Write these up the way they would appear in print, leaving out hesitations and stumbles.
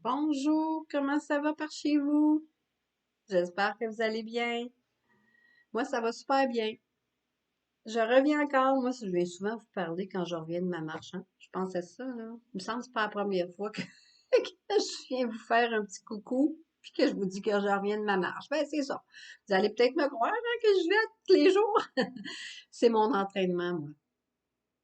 Bonjour, comment ça va par chez vous? J'espère que vous allez bien. Moi, ça va super bien. Je reviens encore, moi, je vais souvent vous parler quand je reviens de ma marche, hein. Je pense à ça, là. Il me semble que c'est pas la première fois que, que je viens vous faire un petit coucou, puis que je vous dis que je reviens de ma marche. Ben, c'est ça. Vous allez peut-être me croire, hein, que je vais tous les jours. C'est mon entraînement, moi.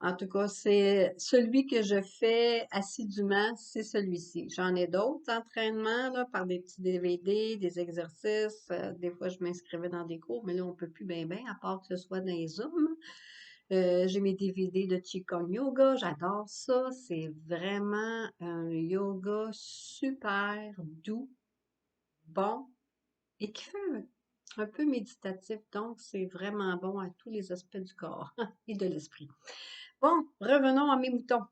En tout cas, c'est celui que je fais assidûment, c'est celui-ci. J'en ai d'autres entraînements, là, par des petits DVD, des exercices. Des fois, je m'inscrivais dans des cours, mais là, on peut plus bien, à part que ce soit dans les Zooms. J'ai mes DVD de Qigong Yoga, j'adore ça. C'est vraiment un yoga super doux, bon, et qui fait un peu méditatif. Donc, c'est vraiment bon à tous les aspects du corps et de l'esprit. Bon, revenons à mes moutons.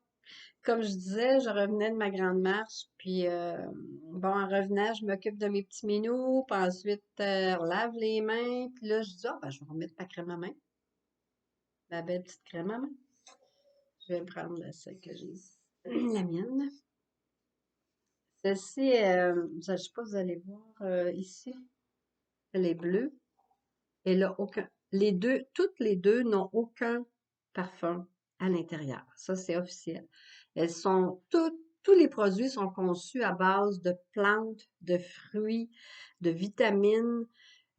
Comme je disais, je revenais de ma grande marche, puis bon, en revenant, je m'occupe de mes petits minous, puis ensuite, lave les mains, puis là, je dis, ah, ben, je vais remettre ma crème à main, ma belle petite crème à main. Je vais prendre celle que j'ai ici, la mienne. Celle-ci, je ne sais pas si vous allez voir ici, elle est bleue, elle a aucun, les deux, toutes les deux n'ont aucun parfum à l'intérieur. Ça, c'est officiel. Elles sont toutes, tous les produits sont conçus à base de plantes, de fruits, de vitamines,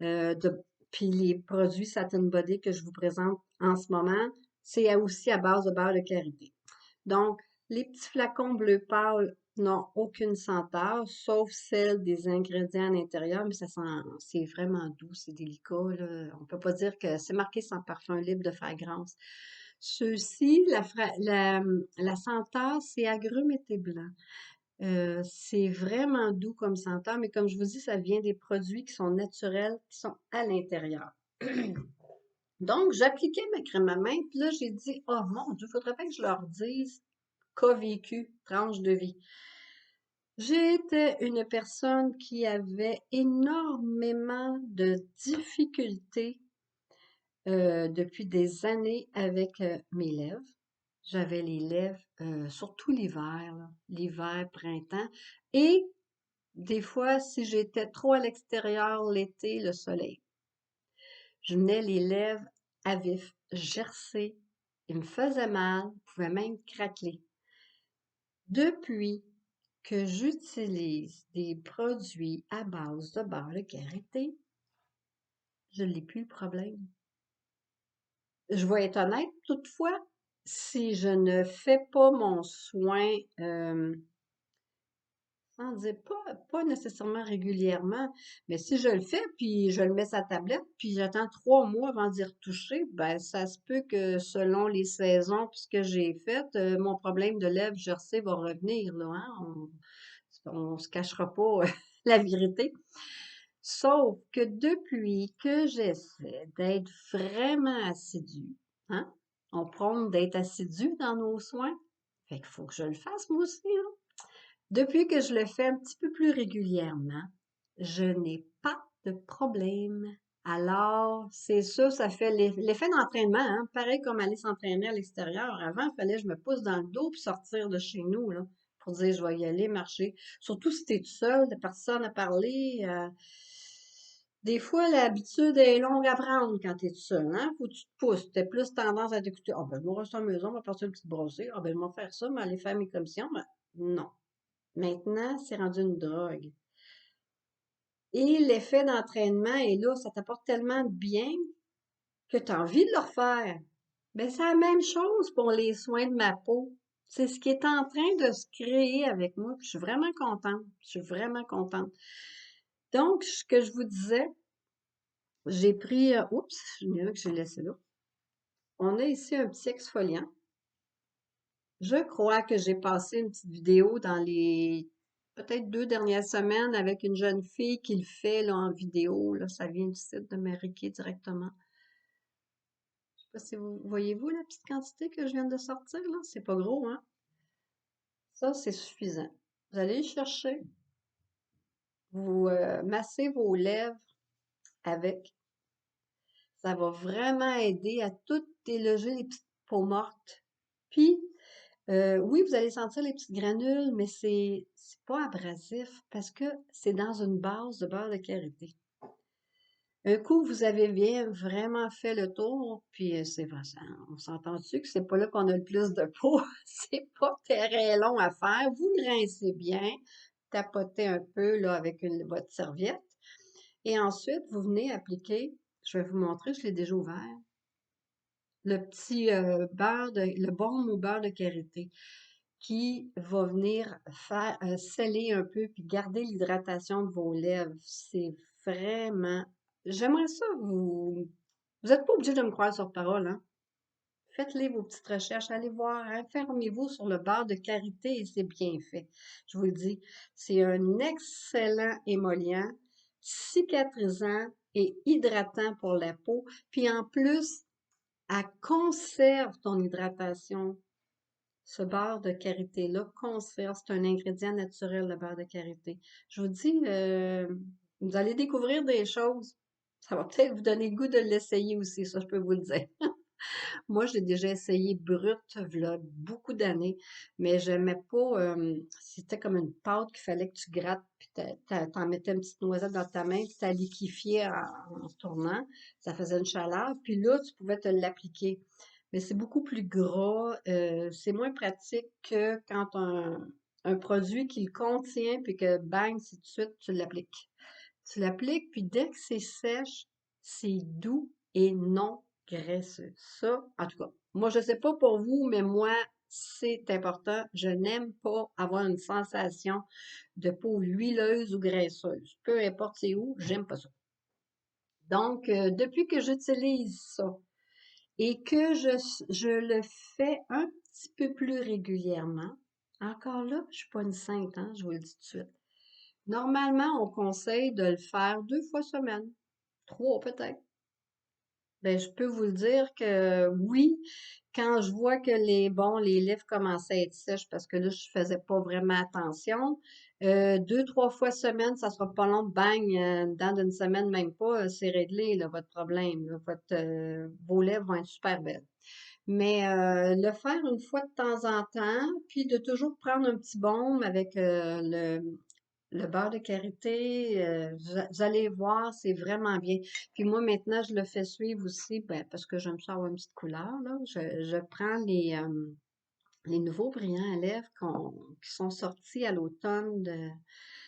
de, puis les produits Satin Body que je vous présente en ce moment, c'est aussi à base de beurre de karité. Donc, les petits flacons bleu pâle n'ont aucune senteur, sauf celle des ingrédients à l'intérieur, mais ça sent, c'est vraiment doux, c'est délicat, là. On peut pas dire que c'est marqué sans parfum libre de fragrance. Ceux-ci, la senteur, c'est agrumes et thé blanc. C'est vraiment doux comme senteur, mais comme je vous dis, ça vient des produits qui sont naturels, qui sont à l'intérieur. Donc, j'appliquais ma crème à main, puis là, j'ai dit, oh mon Dieu, faudrait pas que je leur dise qu'a vécu, tranche de vie. J'étais une personne qui avait énormément de difficultés depuis des années avec mes lèvres. J'avais les lèvres, surtout l'hiver, là, l'hiver, printemps, et des fois, si j'étais trop à l'extérieur l'été, le soleil. Je venais les lèvres à vif, gercées, il me faisait mal, pouvait même craquer. Depuis que j'utilise des produits à base de beurre de karité, je n'ai plus le problème. Je vais être honnête, toutefois, si je ne fais pas mon soin, sans dire pas nécessairement régulièrement, mais si je le fais, puis je le mets sur la tablette, puis j'attends 3 mois avant d'y retoucher, ben ça se peut que selon les saisons, puis ce que j'ai fait, mon problème de lèvres gercées va revenir, là, hein? On se cachera pas la vérité. Sauf que depuis que j'essaie d'être vraiment assidue, hein? On prône d'être assidu dans nos soins. Fait qu'il faut que je le fasse moi aussi, hein? Depuis que je le fais un petit peu plus régulièrement, je n'ai pas de problème. Alors, c'est sûr, ça fait l'effet d'entraînement, hein? Pareil comme aller s'entraîner à l'extérieur. Avant, il fallait que je me pousse dans le dos pour sortir de chez nous, là, pour dire je vais y aller marcher. Surtout si t'es tout seul, t'as personne à parler. Des fois, l'habitude est longue à prendre quand t'es tout seul, hein? Faut que tu te pousses. T'as plus tendance à t'écouter. Ah ben, je vais rester à la maison, on va partir une petite brossée. Ah ben, je vais faire ça, mais aller faire mes commissions. Ben, non. Maintenant, c'est rendu une drogue. Et l'effet d'entraînement est là, ça t'apporte tellement de bien que tu as envie de le refaire. Mais c'est la même chose pour les soins de ma peau. C'est ce qui est en train de se créer avec moi. Puis je suis vraiment contente. Je suis vraiment contente. Donc, ce que je vous disais, j'ai pris, oups, je me que j'ai laissé là. On a ici un petit exfoliant. Je crois que j'ai passé une petite vidéo dans les peut-être 2 dernières semaines avec une jeune fille qui le fait là, en vidéo. Là, ça vient du site de Mariké directement. Je sais pas si vous voyez-vous la petite quantité que je viens de sortir là? C'est pas gros, hein? Ça, c'est suffisant. Vous allez le chercher, vous massez vos lèvres avec. Ça va vraiment aider à tout déloger les petites peaux mortes. Puis, Oui, vous allez sentir les petites granules, mais c'est pas abrasif parce que c'est dans une base de beurre de karité. Un coup, vous avez bien vraiment fait le tour, puis c'est vrai, on s'entend-tu que c'est pas là qu'on a le plus de peau? C'est pas très long à faire. Vous le rincez bien, tapotez un peu là avec votre serviette, et ensuite vous venez appliquer. Je vais vous montrer, je l'ai déjà ouvert. Le petit le baume au beurre de karité qui va venir faire sceller un peu puis garder l'hydratation de vos lèvres. C'est vraiment. J'aimerais ça vous n'êtes pas obligé de me croire sur parole, hein? Faites-les vos petites recherches, allez voir, informez-vous sur le beurre de karité et c'est bien fait. Je vous le dis, c'est un excellent émollient, cicatrisant et hydratant pour la peau. Puis en plus, elle conserve ton hydratation. Ce beurre de karité-là conserve, c'est un ingrédient naturel, le beurre de karité. Je vous dis, vous allez découvrir des choses. Ça va peut-être vous donner le goût de l'essayer aussi, ça je peux vous le dire. Moi, je l'ai déjà essayé brut, v'là beaucoup d'années, mais j'aimais pas, c'était comme une pâte qu'il fallait que tu grattes, puis t'en mettais une petite noisette dans ta main, puis t'as liquéfié en tournant. Ça faisait une chaleur, puis là, tu pouvais te l'appliquer. Mais c'est beaucoup plus gras, c'est moins pratique que quand un produit qui le contient, puis que bang, c'est tout de suite, tu l'appliques. Tu l'appliques, puis dès que c'est sèche, c'est doux et non graisseux. Ça, en tout cas, moi, je sais pas pour vous, mais moi, c'est important. Je n'aime pas avoir une sensation de peau huileuse ou graisseuse. Peu importe c'est où, j'aime pas ça. Donc, depuis que j'utilise ça et que je le fais un petit peu plus régulièrement, encore là, je suis pas une sainte, hein, je vous le dis tout de suite. Normalement, on conseille de le faire 2 fois semaine, 3 peut-être. Ben, je peux vous le dire que oui, quand je vois que les livres commençaient à être sèches parce que là, je faisais pas vraiment attention, 2, 3 fois semaine, ça sera pas long, bang, dans une semaine, même pas, c'est réglé, là, votre problème, là. Vos lèvres vont être super belles. Mais le faire une fois de temps en temps, puis de toujours prendre un petit baume avec le beurre de karité, vous allez voir, c'est vraiment bien. Puis moi, maintenant, je le fais suivre aussi, ben, parce que j'aime ça avoir une petite couleur, là. Je prends les nouveaux brillants à lèvres qui sont sortis à l'automne,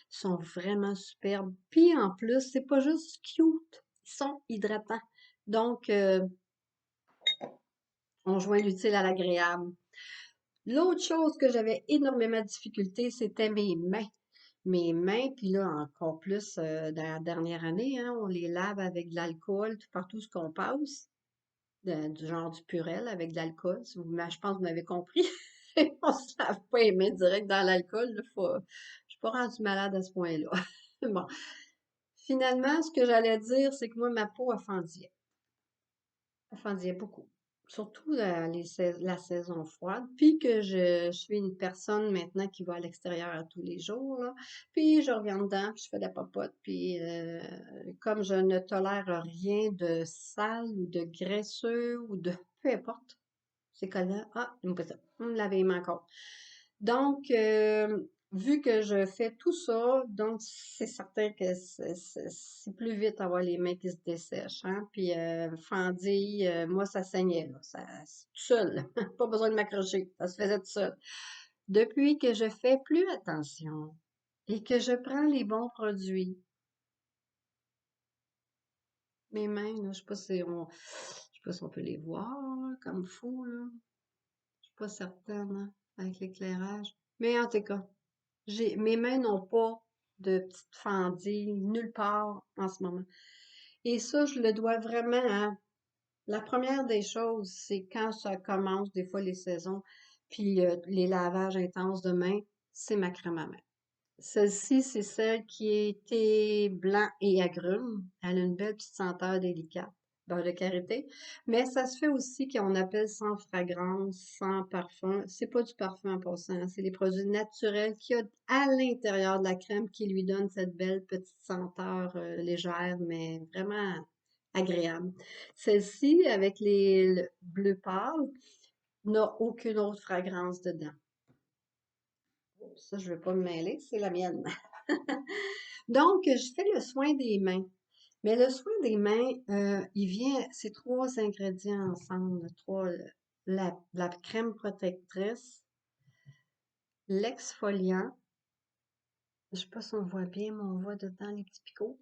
sont vraiment superbes. Puis en plus, c'est pas juste cute, ils sont hydratants. Donc, on joint l'utile à l'agréable. L'autre chose que j'avais énormément de difficulté, c'était mes mains. Mes mains, puis là, encore plus dans la dernière année, hein, on les lave avec de l'alcool tout partout ce qu'on passe, du genre du Purel avec de l'alcool. Mais je pense que vous m'avez compris. On se lave pas les mains direct dans l'alcool. Je suis pas rendue malade à ce point-là. Bon. Finalement, ce que j'allais dire, c'est que moi, ma peau a fendillé. Elle fendillait beaucoup. Surtout la saison froide. Puis que je suis une personne maintenant qui va à l'extérieur tous les jours, là. Puis je reviens dedans, puis je fais de la popote. Puis comme je ne tolère rien de sale ou de graisseux ou de peu importe, c'est collant. Ah, il me fait ça. Me laver les mains encore. Donc, vu que je fais tout ça, donc c'est certain que c'est plus vite avoir les mains qui se dessèchent, hein. Puis fendille, moi ça saignait là, tout seul, pas besoin de m'accrocher, ça se faisait tout seul. Depuis que je fais plus attention et que je prends les bons produits, mes mains, là, je sais pas si on peut les voir là, comme fou là, je suis pas certaine hein, avec l'éclairage. Mais en tout cas. Mes mains n'ont pas de petites fendilles nulle part en ce moment. Et ça, je le dois vraiment à la première des choses, c'est quand ça commence, des fois les saisons, puis les lavages intenses de mains, c'est ma crème à main. Celle-ci, c'est celle qui est thé blanc et agrumes. Elle a une belle petite senteur délicate, beurre de karité. Mais ça se fait aussi qu'on appelle sans fragrance, sans parfum. C'est pas du parfum en passant, hein. C'est les produits naturels qu'il y a à l'intérieur de la crème qui lui donnent cette belle petite senteur légère, mais vraiment agréable. Celle-ci, avec le bleu pâle, n'a aucune autre fragrance dedans. Ça, je ne vais pas me mêler, c'est la mienne. Donc, je fais le soin des mains. Mais le soin des mains, il vient, c'est trois ingrédients ensemble. La crème protectrice, l'exfoliant, je ne sais pas si on voit bien, mais on voit dedans les petits picots.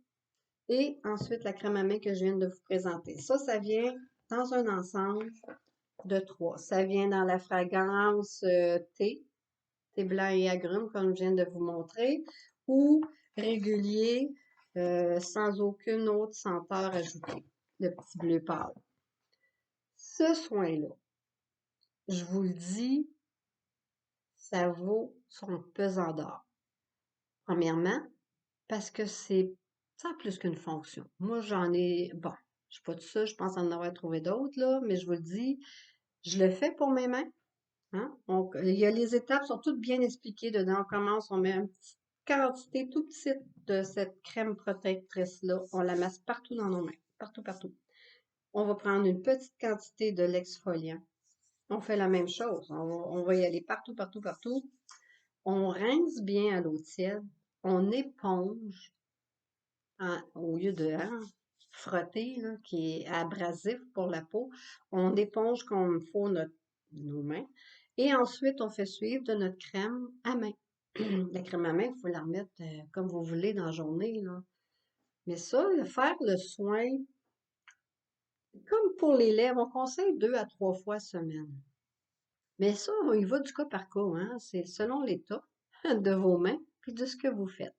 Et ensuite, la crème à main que je viens de vous présenter. Ça vient dans un ensemble de trois. Ça vient dans la fragrance thé blanc et agrumes, comme je viens de vous montrer, ou régulier, sans aucune autre senteur ajoutée, le petit bleu pâle. Ce soin-là, je vous le dis, ça vaut son pesant d'or. Premièrement, parce que ça a plus qu'une fonction. Moi, j'en ai, bon, je suis pas tout ça, je pense en avoir trouvé d'autres, là, mais je vous le dis, je le fais pour mes mains. Hein? Il y a les étapes, sont toutes bien expliquées dedans. On commence, on met une petite quantité tout petite de cette crème protectrice-là. On la masse partout dans nos mains, partout, partout. On va prendre une petite quantité de l'exfoliant. On fait la même chose. On va y aller partout, partout, partout. On rince bien à l'eau tiède. On éponge au lieu de frotter, là, qui est abrasif pour la peau. On éponge comme il faut nos mains. Et ensuite, on fait suivre de notre crème à main. La crème à main, il faut la remettre comme vous voulez dans la journée, là. Mais ça, faire le soin, comme pour les lèvres, on conseille 2 à 3 fois semaine. Mais ça, on y va du cas par cas, hein? C'est selon l'état de vos mains puis de ce que vous faites.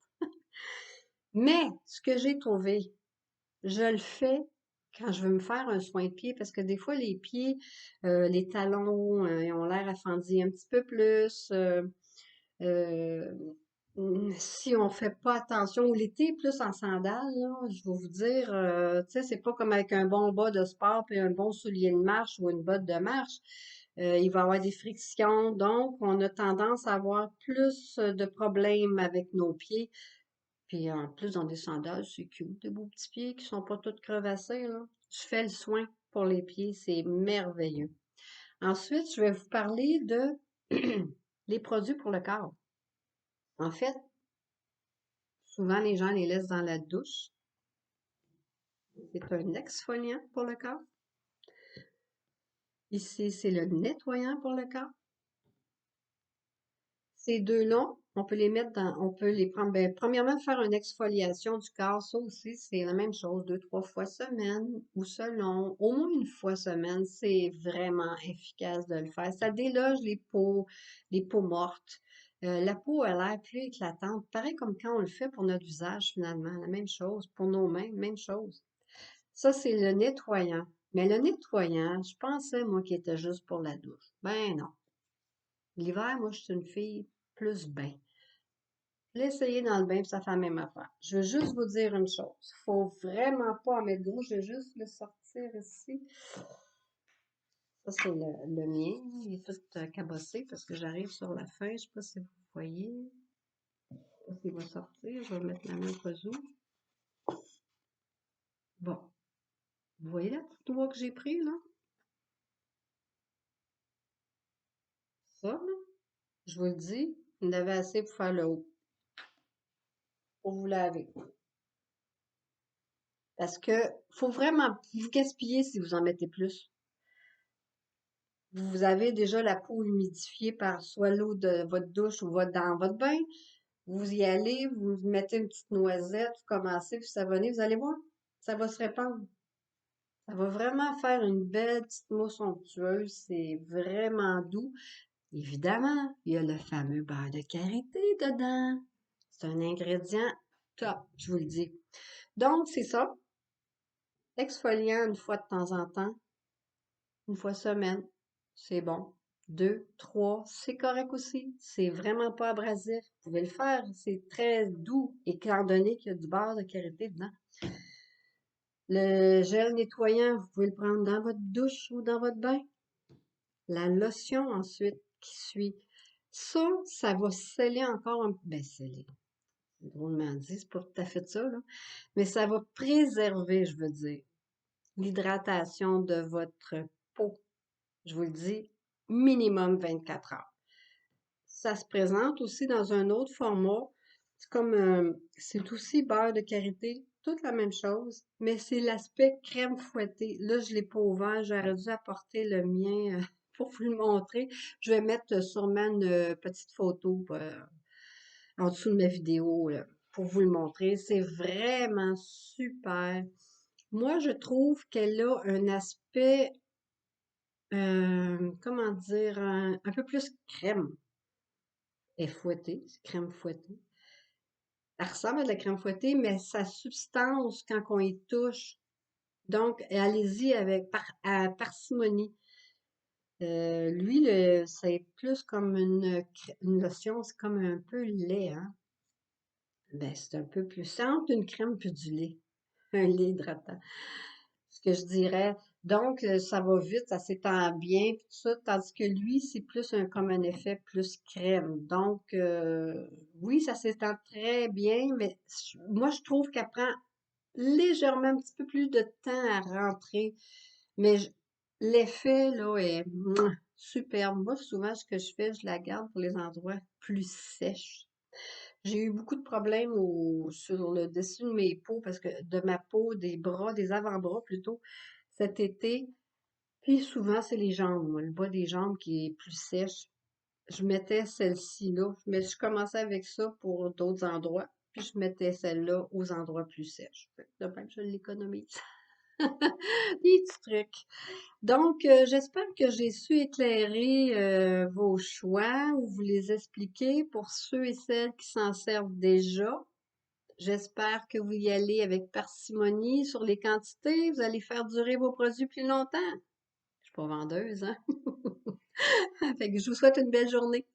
Mais ce que j'ai trouvé, je le fais quand je veux me faire un soin de pied parce que des fois, les pieds, les talons, ils ont l'air affendis un petit peu plus. Euh, si on fait pas attention, ou l'été, plus en sandales, là, je vais vous dire, tu sais, c'est pas comme avec un bon bas de sport puis un bon soulier de marche ou une botte de marche. Il va y avoir des frictions, donc on a tendance à avoir plus de problèmes avec nos pieds. Puis en plus, dans des sandales, c'est cute, des beaux petits pieds qui sont pas tous crevassés, là. Je fais le soin pour les pieds, c'est merveilleux. Ensuite, je vais vous parler de les produits pour le corps. En fait, souvent les gens les laissent dans la douche. C'est un exfoliant pour le corps. Ici, c'est le nettoyant pour le corps. Ces deux-là, on peut les prendre, ben, premièrement, faire une exfoliation du corps, ça aussi, c'est la même chose, 2, 3 fois semaine, ou selon, au moins une fois semaine, c'est vraiment efficace de le faire. Ça déloge les peaux mortes. La peau a l'air plus éclatante, pareil comme quand on le fait pour notre visage, finalement, la même chose, pour nos mains, même chose. Ça, c'est le nettoyant. Mais le nettoyant, je pensais, moi, qu'il était juste pour la douche. Ben non. L'hiver, moi, je suis une fille plus bain. L'essayer dans le bain, puis ça fait la même affaire. Je veux juste vous dire une chose. Faut vraiment pas en mettre gros. Je vais juste le sortir ici. Ça, c'est le mien. Il est tout cabossé parce que j'arrive sur la fin. Je sais pas si vous voyez. Je sais pas s'il va sortir. Je vais mettre la main au cas où. Bon. Vous voyez la petite doigt que j'ai pris, là? Ça, là, je vous le dis, vous en avez assez pour faire le haut. Pour vous laver. Parce que faut vraiment vous gaspiller si vous en mettez plus. Vous avez déjà la peau humidifiée par soit l'eau de votre douche ou dans votre bain. Vous y allez, vous mettez une petite noisette, vous commencez, puis savonnez, vous allez voir, ça va se répandre. Ça va vraiment faire une belle petite mousse onctueuse, c'est vraiment doux. Évidemment, il y a le fameux beurre de karité dedans. C'est un ingrédient top, je vous le dis. Donc, c'est ça. Exfoliant une fois de temps en temps, une fois semaine, c'est bon. 2, 3, c'est correct aussi. C'est vraiment pas abrasif. Vous pouvez le faire. C'est très doux, étant donné qu'il y a du beurre de karité dedans. Le gel nettoyant, vous pouvez le prendre dans votre douche ou dans votre bain. La lotion ensuite qui suit. Ça va sceller encore un peu. Ben, sceller. C'est drôlement dit, c'est pas tout à fait ça, là. Mais ça va préserver, je veux dire, l'hydratation de votre peau. Je vous le dis, minimum 24 heures. Ça se présente aussi dans un autre format. C'est comme, c'est aussi beurre de karité, toute la même chose, mais c'est l'aspect crème fouettée. Là, je l'ai pas ouvert, j'aurais dû apporter le mien pour vous le montrer. Je vais mettre sûrement une petite photo en dessous de ma vidéo là, pour vous le montrer. C'est vraiment super. Moi, je trouve qu'elle a un aspect, comment dire, un peu plus crème. Elle est fouettée, c'est crème fouettée. Elle ressemble à de la crème fouettée, mais sa substance, quand on y touche, donc allez-y avec parcimonie. Lui, c'est plus comme une lotion, c'est comme un peu lait, hein? Ben, c'est un peu plus, c'est entre une crème puis du lait, un lait hydratant. Ce que je dirais. Donc, ça va vite, ça s'étend bien, puis tout ça, tandis que lui, c'est plus comme un effet plus crème. Donc, oui, ça s'étend très bien, mais moi, je trouve qu'elle prend légèrement un petit peu plus de temps à rentrer. Mais l'effet, là, est superbe. Moi, souvent, ce que je fais, je la garde pour les endroits plus sèches. J'ai eu beaucoup de problèmes sur le dessus de mes peaux, parce que de ma peau, des bras, des avant-bras plutôt, cet été. Puis souvent, c'est les jambes, moi, le bas des jambes qui est plus sèche. Je mettais celle-ci là, mais je commençais avec ça pour d'autres endroits, puis je mettais celle-là aux endroits plus sèches. Fait que de même, je l'économise. Des petits trucs. Donc, j'espère que j'ai su éclairer vos choix ou vous les expliquer pour ceux et celles qui s'en servent déjà. J'espère que vous y allez avec parcimonie sur les quantités. Vous allez faire durer vos produits plus longtemps. Je suis pas vendeuse, hein? Fait que je vous souhaite une belle journée.